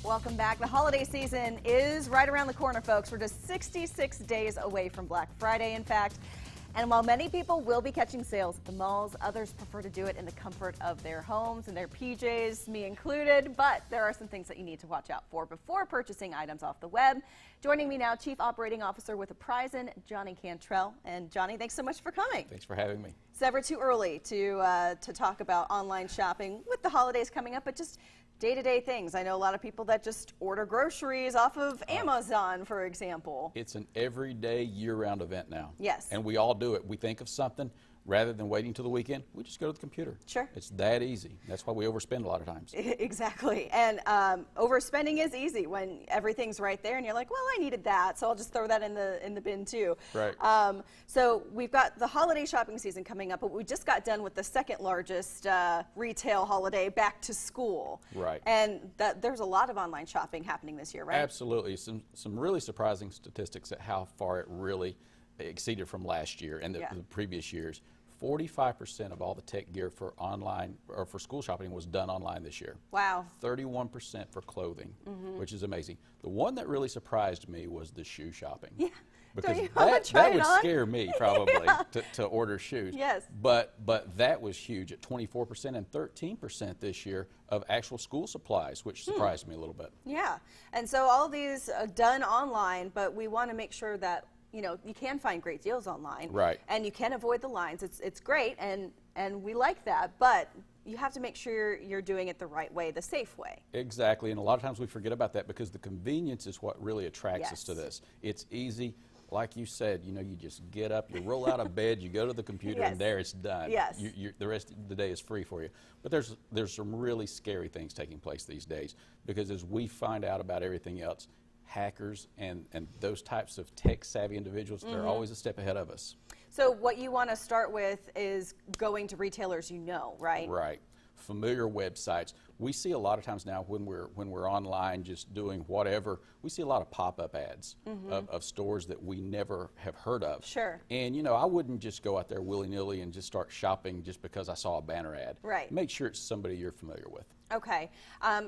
Welcome back. The holiday season is right around the corner, folks. We're just 66 days away from Black Friday, in fact. And while many people will be catching sales at the malls, others prefer to do it in the comfort of their homes and their PJs, me included. But there are some things that you need to watch out for before purchasing items off the web. Joining me now, Chief Operating Officer with Apprisen, Johnny Cantrell. And Johnny, thanks so much for coming. Thanks for having me. It's never too early to talk about online shopping with the holidays coming up, but just day-to-day things. I know a lot of people that just order groceries off of Amazon, for example. It's an everyday, year-round event now. Yes. And we all do it. We think of something, rather than waiting till the weekend, we just go to the computer. Sure. It's that easy. That's why we overspend a lot of times. Exactly. And overspending is easy when everything's right there and you're like, well, I needed that, so I'll just throw that in the bin too. Right. So we've got the holiday shopping season coming up, but we just got done with the second largest retail holiday, back to school. Right. And there's a lot of online shopping happening this year, right? Absolutely. Some really surprising statistics at how far it really exceeded from last year and the previous years. 45% of all the tech gear for online or for school shopping was done online this year. Wow. 31% for clothing, which is amazing. The one that really surprised me was the shoe shopping. Yeah. Because that would scare me probably to order shoes. Yes. But that was huge at 24% and 13% this year of actual school supplies, which surprised me a little bit. Yeah. And so all these are done online, but we want to make sure that you can find great deals online. Right. And you can avoid the lines. It's great, and we like that, but you have to make sure you're doing it the right way, the safe way. Exactly, and a lot of times we forget about that because the convenience is what really attracts us to this. It's easy. Like you said, you just get up, you roll out of bed, you go to the computer, and there it's done. Yes. The rest of the day is free for you. But there's some really scary things taking place these days because as we find out about everything else, hackers and those types of tech-savvy individuals, they're always a step ahead of us. So what you want to start with is going to retailers right? Right. Familiar websites. We see a lot of times now when we're online just doing whatever, we see a lot of pop-up ads of stores that we never have heard of. Sure. And I wouldn't just go out there willy-nilly and just start shopping just because I saw a banner ad. Right. Make sure it's somebody you're familiar with. Okay.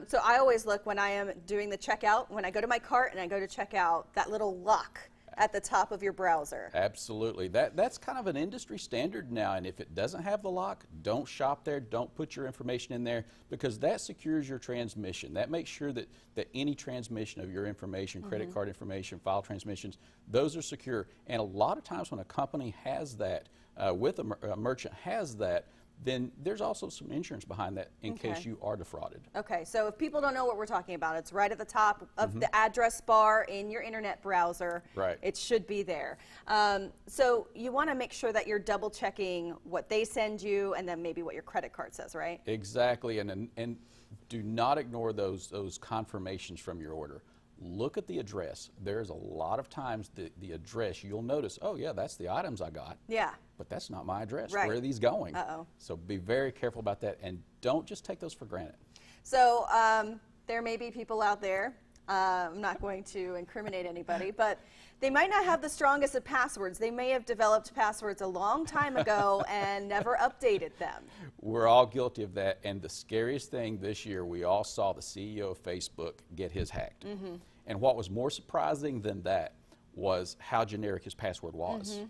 So I always look when I am doing the checkout, when I go to my cart and I go to checkout, that little lock at the top of your browser. Absolutely. That's kind of an industry standard now, and if it doesn't have the lock, don't shop there, don't put your information in there, because that secures your transmission. That makes sure that any transmission of your information, credit card information, file transmissions, those are secure. And a lot of times when a company has that, with a merchant has that, then there's also some insurance behind that in case you are defrauded. Okay, so if people don't know what we're talking about, it's right at the top of the address bar in your internet browser. Right. It should be there. So you want to make sure that you're double checking what they send you and then maybe what your credit card says, right? Exactly, and do not ignore those confirmations from your order. Look at the address. There's a lot of times the address, you'll notice, oh yeah, that's the items I got. Yeah. But that's not my address. Right. Where are these going? Uh-oh. So be very careful about that and don't just take those for granted. So there may be people out there, I'm not going to incriminate anybody, but they might not have the strongest of passwords. They may have developed passwords a long time ago and never updated them. We're all guilty of that, and the scariest thing this year, we all saw the CEO of Facebook get his hacked. And what was more surprising than that was how generic his password was.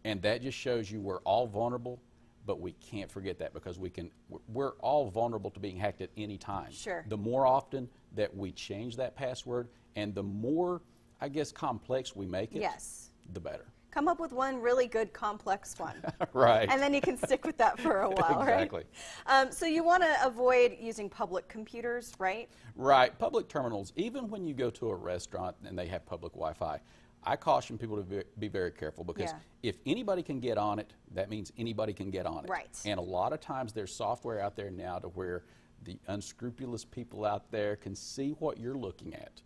And that just shows you we're all vulnerable, but we can't forget that because we're all vulnerable to being hacked at any time. Sure. The more often that we change that password and the more, I guess, complex we make it, the better. Come up with one really good complex one. Right. And then you can stick with that for a while, exactly. Right? So you want to avoid using public computers, right? Right. Public terminals, even when you go to a restaurant and they have public Wi-Fi, I caution people to be very careful because if anybody can get on it, that means anybody can get on it. Right. And a lot of times there's software out there now to where the unscrupulous people out there can see what you're looking at.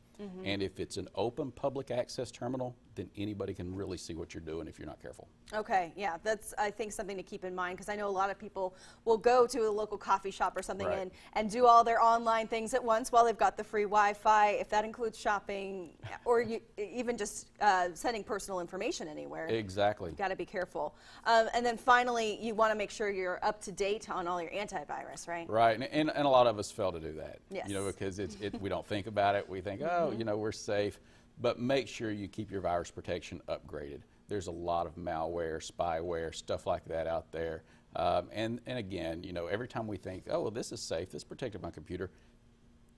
And if it's an open public access terminal, then anybody can really see what you're doing if you're not careful. Okay, yeah, that's, I think, something to keep in mind, because I know a lot of people will go to a local coffee shop or something Right. and do all their online things at once while they've got the free Wi-Fi, if that includes shopping or even just sending personal information anywhere. Exactly. Got to be careful. And then finally, you want to make sure you're up to date on all your antivirus, right? Right, and a lot of us fail to do that. Yes. You know, because we don't think about it. We think, oh, you know, we're safe. But make sure you keep your virus protection upgraded. There's a lot of malware, spyware, stuff like that out there. And again, you know, every time we think, oh, well, this is safe, this protected my computer,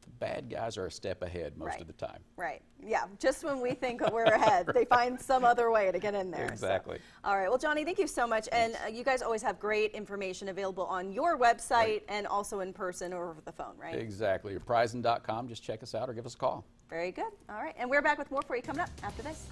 the bad guys are a step ahead most of the time. Right. Yeah. Just when we think we're ahead, they find some other way to get in there. Exactly. So. All right. Well, Johnny, thank you so much. And you guys always have great information available on your website and also in person or over the phone, right? Exactly. Apprisen.com. Just check us out or give us a call. Very good. All right. And we're back with more for you coming up after this.